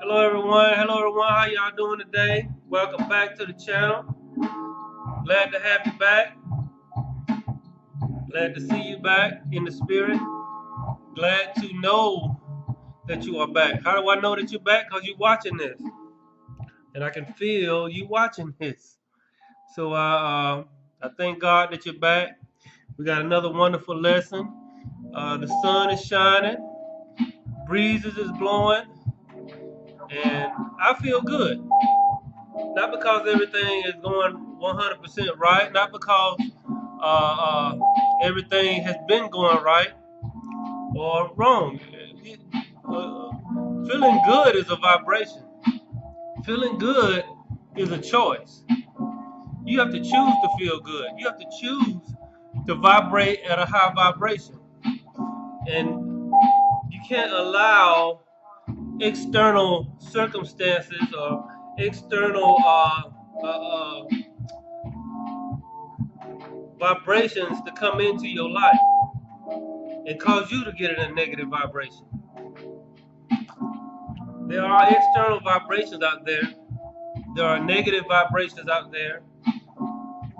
Hello everyone. Hello everyone. How y'all doing today? Welcome back to the channel. Glad to have you back. Glad to see you back in the spirit. Glad to know that you are back. How do I know that you're back? Because you're watching this. And I can feel you watching this. So I thank God that you're back. We got another wonderful lesson. The sun is shining. Breezes is blowing. And I feel good. Not because everything is going 100% right, not because uh, everything has been going right or wrong. Uh, Feeling good is a vibration. Feeling good is a choice. You have to choose to feel good. You have to choose to vibrate at a high vibration. And you can't allow external circumstances or external vibrations to come into your life and cause you to get in a negative vibration. There are external vibrations out there. There are negative vibrations out there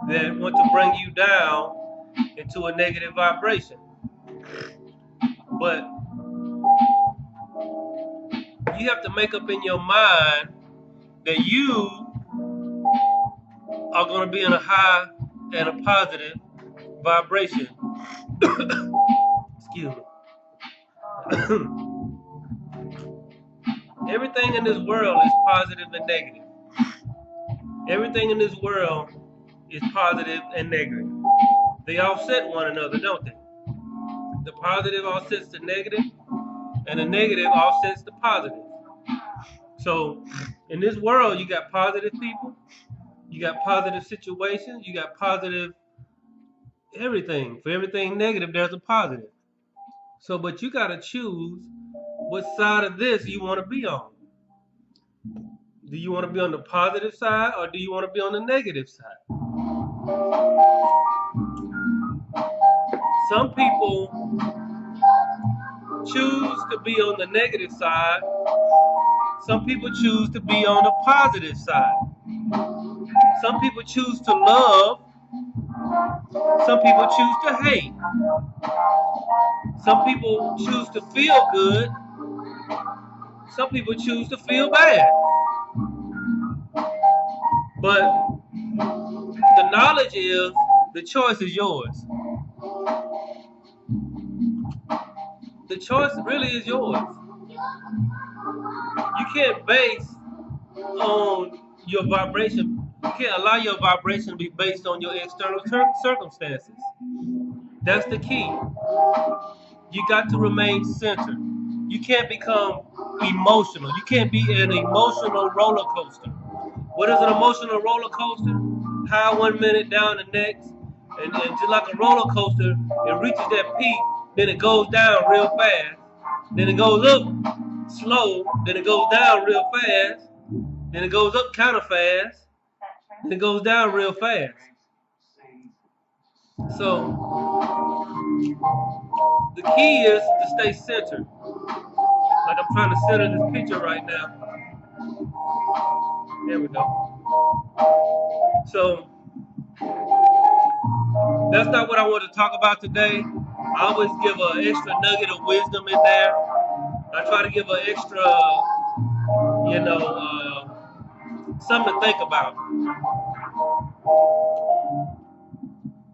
that want to bring you down into a negative vibration. But you have to make up in your mind that you are going to be in a high and a positive vibration. Excuse me. Everything in this world is positive and negative. Everything in this world is positive and negative. They offset one another, don't they? The positive offsets the negative, and the negative offsets the positive. So, in this world, you got positive people, you got positive situations, you got positive everything. For everything negative, there's a positive. So, but you got to choose what side of this you want to be on. Do you want to be on the positive side or do you want to be on the negative side? Some people choose to be on the negative side. Some people choose to be on the positive side. Some people choose to love. Some people choose to hate. Some people choose to feel good. Some people choose to feel bad. But the knowledge is the choice is yours. The choice really is yours. You can't base on your vibration. You can't allow your vibration to be based on your external circumstances. That's the key. You got to remain centered. You can't become emotional. You can't be an emotional roller coaster. What is an emotional roller coaster? High 1 minute, down the next. And just like a roller coaster, it reaches that peak, then it goes down real fast. Then it goes up slow, then it goes down real fast. Then it goes up kind of fast. Then it goes down real fast. So the key is to stay centered. Like I'm trying to center this picture right now. There we go. So that's not what I want to talk about today. I always give an extra nugget of wisdom in there. I try to give an extra, something to think about.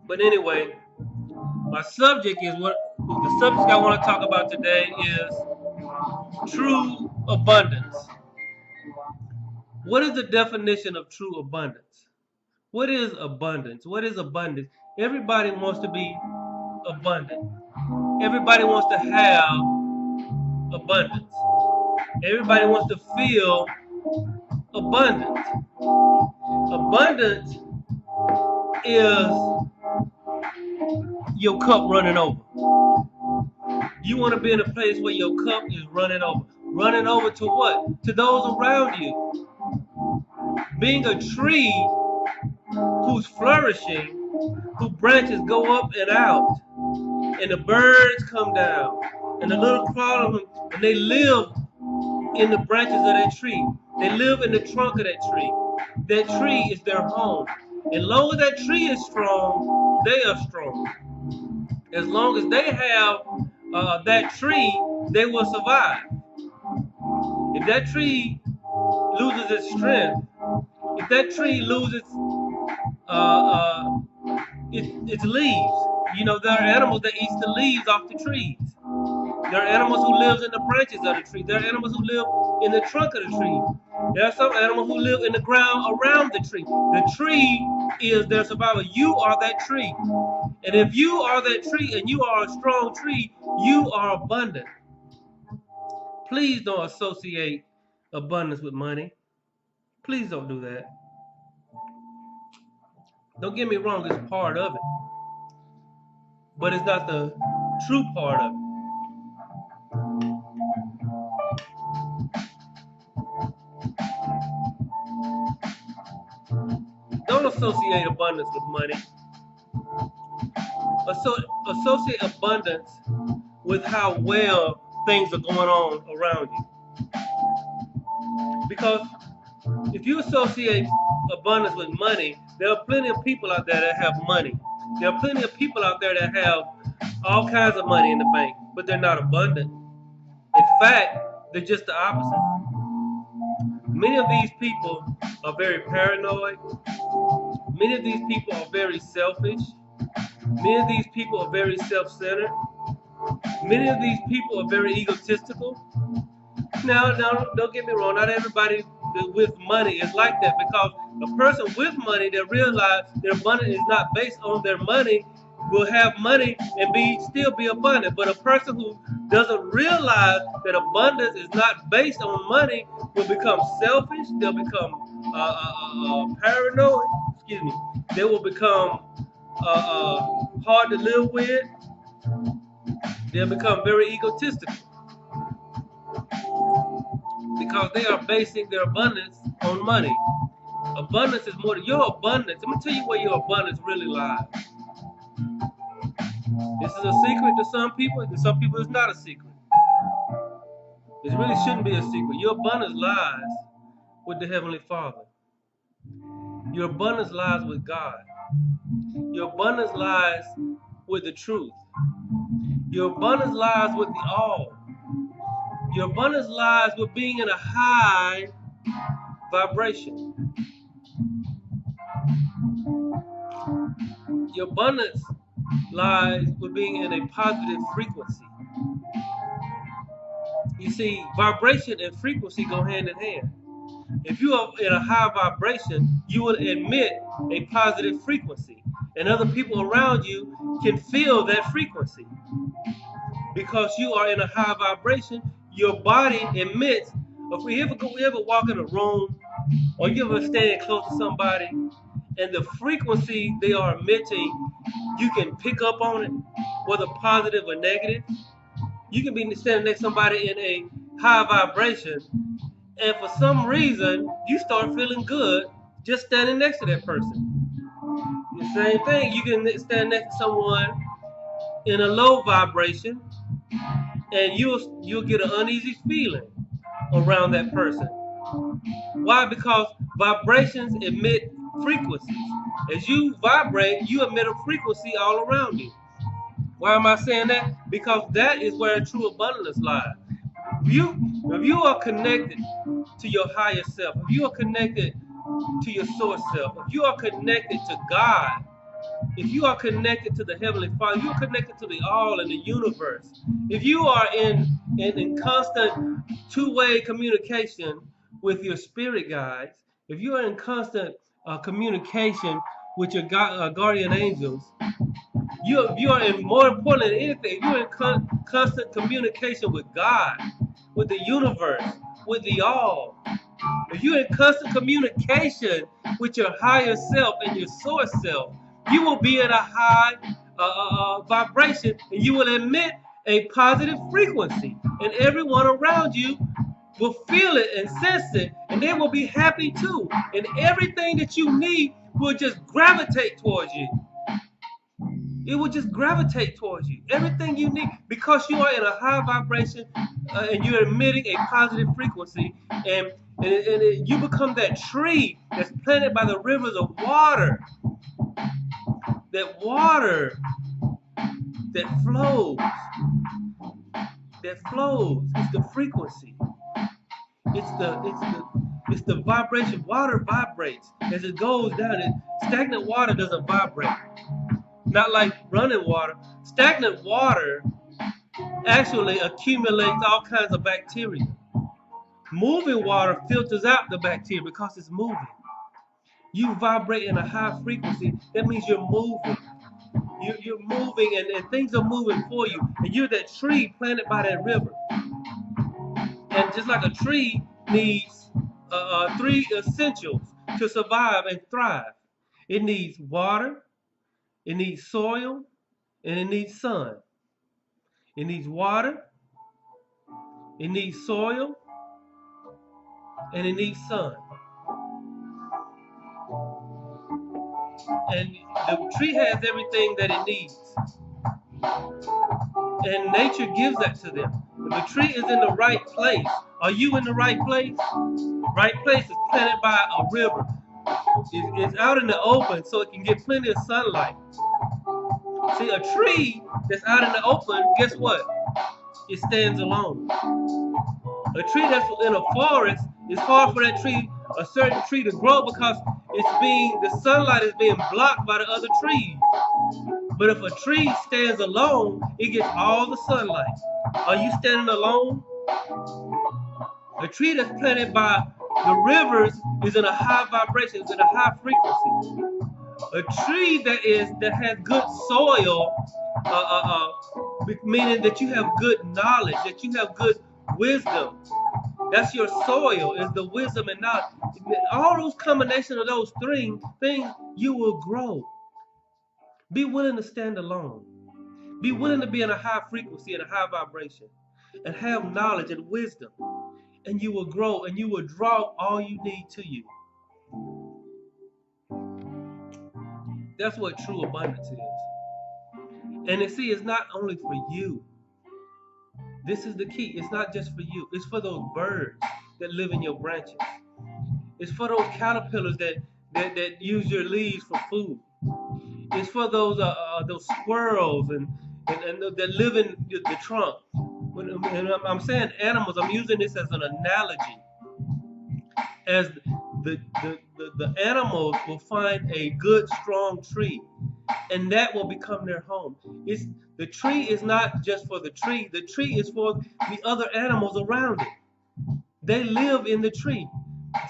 But anyway, my subject is the subject I want to talk about today is true abundance. What is the definition of true abundance? What is abundance? What is abundance? Everybody wants to be abundant. Everybody wants to have abundance. Everybody wants to feel abundant. Abundance is your cup running over. You want to be in a place where your cup is running over. Running over to what? To those around you. Being a tree who's flourishing, whose branches go up and out, and the birds come down, and the little crawlers, and they live in the branches of that tree. They live in the trunk of that tree. That tree is their home. As long as that tree is strong, they are strong. As long as they have that tree, they will survive. If that tree loses its strength, if that tree loses its leaves, you know, there are animals that eat the leaves off the trees. There are animals who live in the branches of the tree. There are animals who live in the trunk of the tree. There are some animals who live in the ground around the tree. The tree is their survival. You are that tree. And if you are that tree and you are a strong tree, you are abundant. Please don't associate abundance with money. Please don't do that. Don't get me wrong, it's part of it. But it's not the true part of it. Don't associate abundance with money. Associate abundance with how well things are going on around you. Because if you associate abundance with money, there are plenty of people out there that have money. There are plenty of people out there that have all kinds of money in the bank, but they're not abundant. In fact, they're just the opposite. Many of these people are very paranoid. Many of these people are very selfish. Many of these people are very self-centered. Many of these people are very egotistical. Now, don't get me wrong. Not everybody with money is like that, because a person with money that realizes their abundance is not based on their money will have money and still be abundant. But a person who doesn't realize that abundance is not based on money will become selfish. They'll become paranoid. Excuse me. They will become hard to live with. They'll become very egotistical, because they are basing their abundance on money. Abundance is more than your abundance. I'm going to tell you where your abundance really lies. This is a secret to some people, and to some people it's not a secret. It really shouldn't be a secret. Your abundance lies with the Heavenly Father. Your abundance lies with God. Your abundance lies with the truth. Your abundance lies with the all. Your abundance lies with being in a high vibration. Your abundance lies with being in a positive frequency. You see, vibration and frequency go hand in hand. If you are in a high vibration, you will emit a positive frequency, and other people around you can feel that frequency. Because you are in a high vibration, your body emits. If we ever walk in a room, or you ever stand close to somebody, and the frequency they are emitting, you can pick up on it, whether positive or negative. You can be standing next to somebody in a high vibration, and for some reason, you start feeling good just standing next to that person. The same thing, you can stand next to someone in a low vibration, and you'll get an uneasy feeling around that person. Why? Because vibrations emit frequencies. As you vibrate, you emit a frequency all around you. Why am I saying that? Because that is where true abundance lies. If you are connected to your higher self, if you are connected to your source self, if you are connected to God, if you are connected to the Heavenly Father, you are connected to the all in the universe. If you are in constant two-way communication with your spirit guides, if you are in constant communication with your guardian angels, you are in, more important than anything, you're in constant communication with God, with the universe, with the all. If you're in constant communication with your higher self and your source self, you will be at a high vibration, and you will emit a positive frequency, and everyone around you will feel it and sense it, and they will be happy too, and everything that you need will just gravitate towards you. It will just gravitate towards you. Everything you need, because you are in a high vibration and you're emitting a positive frequency, and you become that tree that's planted by the rivers of water. That water that flows. It's the frequency. It's the vibration. Water vibrates as it goes down. Stagnant water doesn't vibrate. Not like running water. Stagnant water actually accumulates all kinds of bacteria. Moving water filters out the bacteria because it's moving. You vibrate in a high frequency. That means you're moving. You're moving, and things are moving for you. And you're that tree planted by that river. And just like a tree needs 3 essentials to survive and thrive. It needs water, it needs soil, and it needs sun. It needs water, it needs soil, and it needs sun. And the tree has everything that it needs. And nature gives that to them. If the tree is in the right place, are you in the right place? Right place is planted by a river. It's out in the open so it can get plenty of sunlight. See, a tree that's out in the open, guess what? It stands alone. A tree that's in a forest, it's hard for that tree, a certain tree, to grow because the sunlight is being blocked by the other trees. But if a tree stands alone, it gets all the sunlight. Are you standing alone? A tree that's planted by the rivers is in a high vibration, is in a high frequency. A tree that has good soil, meaning that you have good knowledge, that you have good wisdom. That's your soil, is the wisdom and knowledge. All those combinations of those things, you will grow. Be willing to stand alone. Be willing to be in a high frequency and a high vibration, and have knowledge and wisdom, and you will grow and you will draw all you need to you. That's what true abundance is. And it's not only for you. This is the key. It's not just for you. It's for those birds that live in your branches. It's for those caterpillars that use your leaves for food. It's for those squirrels and that live in the trunk. When I'm saying animals, I'm using this as an analogy. As the animals will find a good, strong tree, and that will become their home. The tree is not just for the tree. The tree is for the other animals around it. They live in the tree.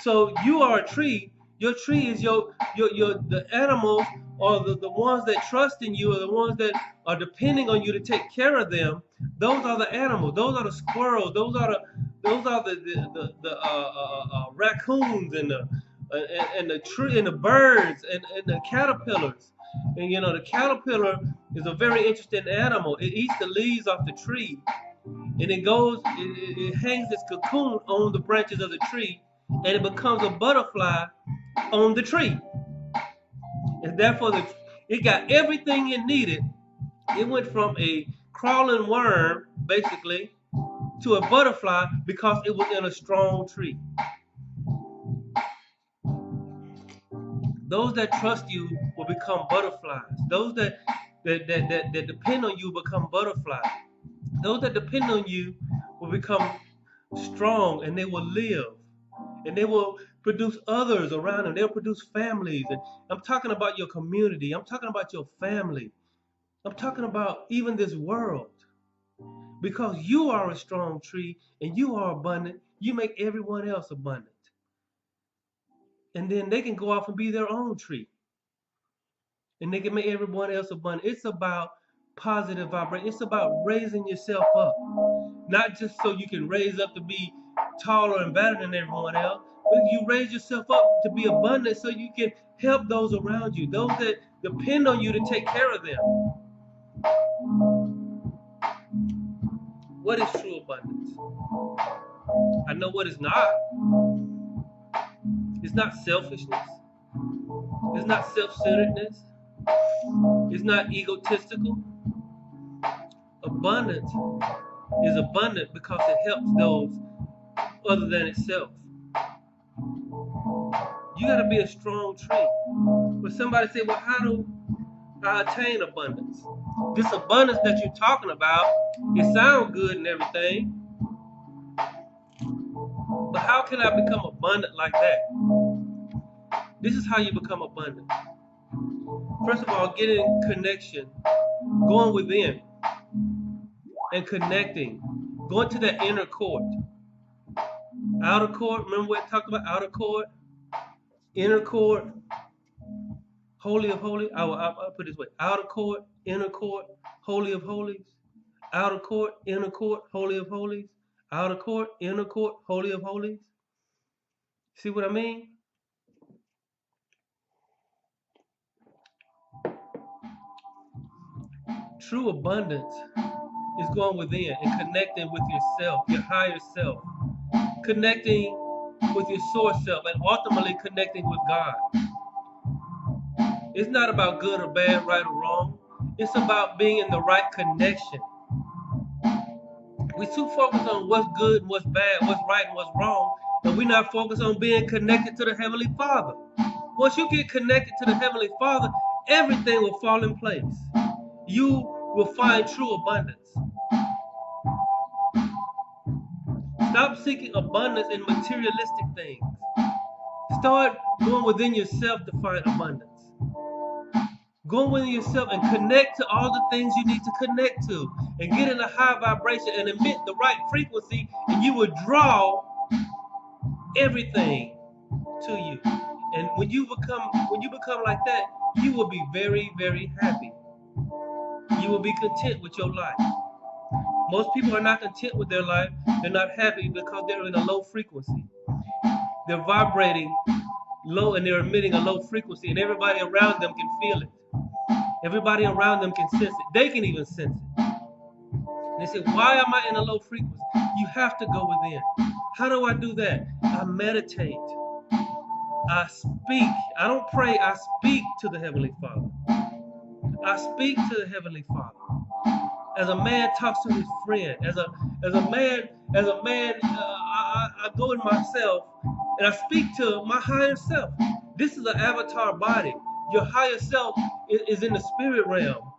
So you are a tree. Your tree is the animals, or the ones that trust in you, or the ones that are depending on you to take care of them. Those are the animals. Those are the squirrels. Those are the raccoons and the tree and the birds and the caterpillars. And the caterpillar is a very interesting animal. It eats the leaves off the tree, and it hangs its cocoon on the branches of the tree, and it becomes a butterfly on the tree. And therefore, it got everything it needed. It went from a crawling worm, basically, to a butterfly because it was in a strong tree. Those that trust you will become butterflies. Those that depend on you become butterflies. Those that depend on you will become strong, and they will live. And they will produce others around them. They'll produce families. And I'm talking about your community. I'm talking about your family. I'm talking about even this world. Because you are a strong tree and you are abundant, you make everyone else abundant. And then they can go off and be their own tree. And they can make everyone else abundant. It's about positive vibration. It's about raising yourself up. Not just so you can raise up to be taller and better than everyone else, but you raise yourself up to be abundant so you can help those around you, those that depend on you to take care of them. What is true abundance? I know what it's not. It's not selfishness. It's not self-centeredness. It's not egotistical. Abundance is abundant because it helps those other than itself. You got to be a strong tree. But somebody say, well, how do I attain abundance? This abundance that you're talking about, it sounds good and everything. But how can I become abundant like that? This is how you become abundant. First of all, getting connection, going within and connecting, going to that inner court. Outer court, remember what I talked about? Outer court, inner court, holy of holies. I'll put it this way: outer court, inner court, holy of holies. Outer court, inner court, holy of holies. Outer court, inner court, holy of holies. See what I mean? True abundance is going within and connecting with yourself, your higher self, connecting with your source self, and ultimately connecting with God. It's not about good or bad, right or wrong. It's about being in the right connection. We too focused on what's good and what's bad, what's right and what's wrong, and we're not focused on being connected to the Heavenly Father. Once you get connected to the Heavenly Father, everything will fall in place. You will find true abundance. Stop seeking abundance in materialistic things. Start going within yourself to find abundance. Go within yourself and connect to all the things you need to connect to, and get in a high vibration and emit the right frequency, and you will draw everything to you. And when you become like that, you will be very, very happy. You will be content with your life. Most people are not content with their life. They're not happy because they're in a low frequency. They're vibrating low and they're emitting a low frequency, and everybody around them can feel it. Everybody around them can sense it. They can even sense it. And they say, why am I in a low frequency? You have to go within. How do I do that? I meditate. I speak. I don't pray. I speak to the Heavenly Father. I speak to the Heavenly Father. As a man talks to his friend, as a man, I go in myself and I speak to my higher self. This is an avatar body. Your higher self is in the spirit realm,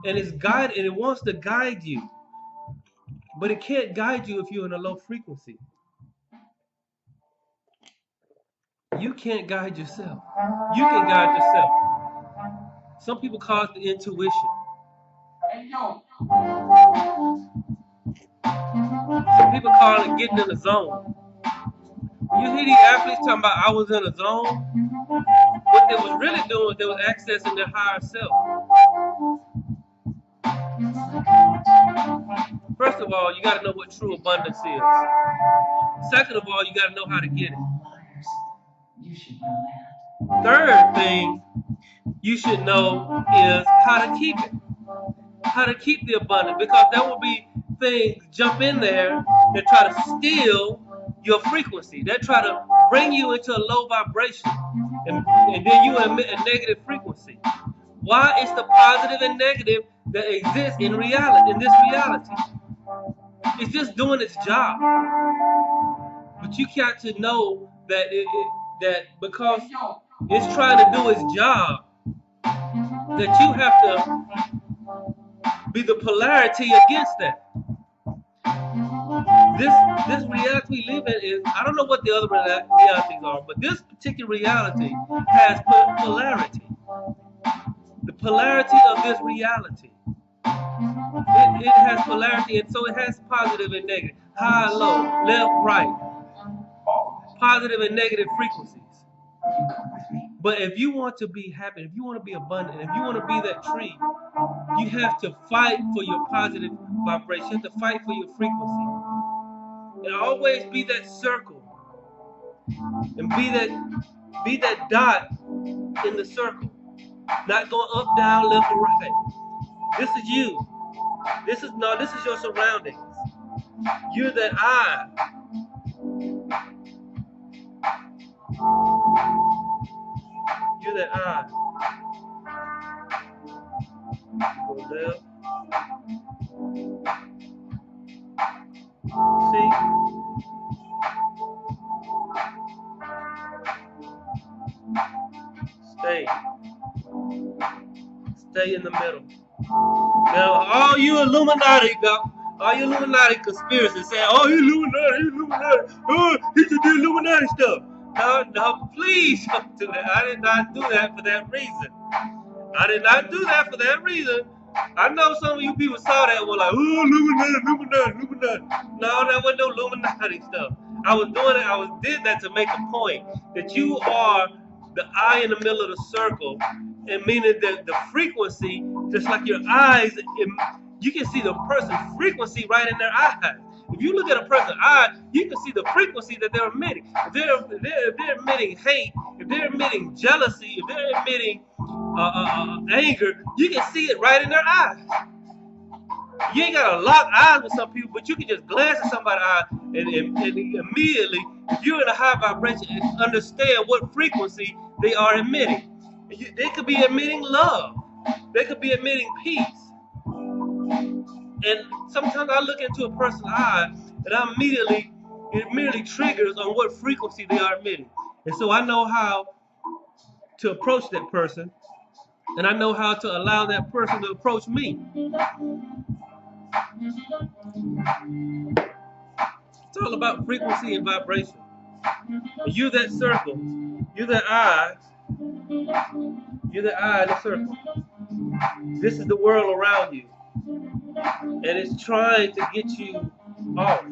and it's guided, and it wants to guide you, but it can't guide you if you're in a low frequency. You can't guide yourself. You can guide yourself. Some people call it the intuition. Some people call it getting in the zone. You hear these athletes talking about I was in a zone. What they was really doing, they was accessing their higher self. First of all, you got to know what true abundance is. Second of all, you got to know how to get it. Third thing you should know is how to keep it. How to keep the abundance, because there will be things jump in there that try to steal your frequency. They try to bring you into a low vibration, and then you emit a negative frequency. Why? It's the positive and negative that exists in reality, in this reality. It's just doing its job. But you got to know that that because it's trying to do its job, that you have to be the polarity against that. This reality we live in is, I don't know what the other realities are, but this particular reality has polarity. The polarity of this reality. It has polarity, and so it has positive and negative, high, low, left, right, positive and negative frequencies. But if you want to be happy, if you want to be abundant, if you want to be that tree, you have to fight for your positive vibration. You have to fight for your frequency. And always be that circle. And be that dot in the circle. Not going up, down, left, or right. This is you. This is your surroundings. You're that I. You're that I. Live. See? Stay. Stay in the middle. Now, all you Illuminati conspiracy saying, oh, you Illuminati, oh, he just did Illuminati stuff. No, please don't do that. I did not do that for that reason. I did not do that for that reason. I know some of you people saw that and were like, oh, Illuminati. No, that wasn't no Illuminati stuff. I did that to make a point that you are the eye in the middle of the circle, and meaning that the frequency, just like your eyes, you can see the person's frequency right in their eyes. If you look at a person's eye, you can see the frequency that they're emitting. If they're emitting hate, if they're emitting jealousy, if they're emitting anger, you can see it right in their eyes. You ain't gotta lock eyes with some people, but you can just glance at somebody's eye and immediately, if you're in a high vibration, understand what frequency they are emitting. They could be emitting love. They could be emitting peace. And sometimes I look into a person's eye and it immediately triggers on what frequency they are emitting. And so I know how to approach that person, and I know how to allow that person to approach me. It's all about frequency and vibration. And you're that circle. You're the eye. You're the eye in the circle. This is the world around you. And it's trying to get you off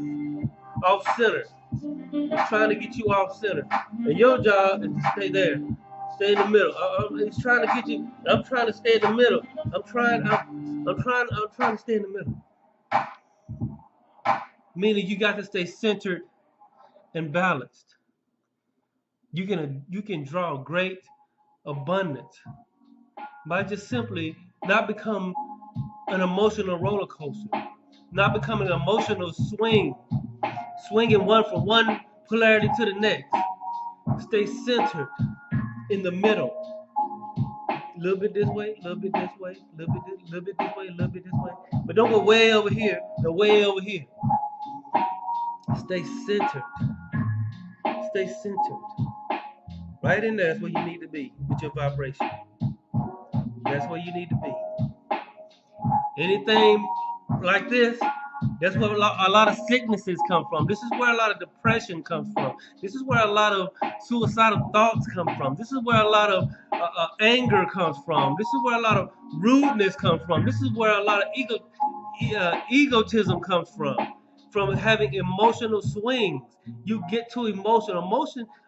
center. It's trying to get you off center. And your job is to stay there. Stay in the middle. It's trying to get you. I'm trying to stay in the middle. I'm trying to stay in the middle. Meaning you got to stay centered and balanced. You can draw great abundance by just simply not become an emotional roller coaster, not becoming an emotional swinging from one polarity to the next. Stay centered in the middle. A little bit this way, a little bit this way, a little bit this way, a little bit this way. But don't go way over here, no way over here. Stay centered. Stay centered. Right in there is where you need to be with your vibration. That's where you need to be. Anything like this, that's where a lot of sicknesses come from. This is where a lot of depression comes from. This is where a lot of suicidal thoughts come from. This is where a lot of anger comes from. This is where a lot of rudeness comes from. This is where a lot of egotism comes from having emotional swings. You get too emotional.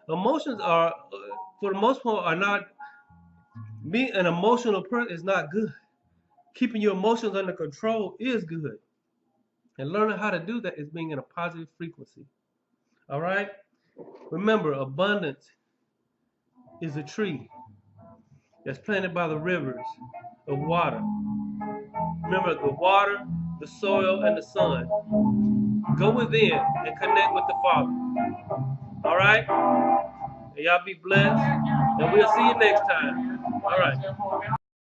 Emotions are, for the most part, are not. Being an emotional person is not good. Keeping your emotions under control is good. And learning how to do that is being in a positive frequency. All right? Remember, abundance is a tree that's planted by the rivers of water. Remember, the water, the soil, and the sun. Go within and connect with the Father. All right? And y'all be blessed. And we'll see you next time. All right.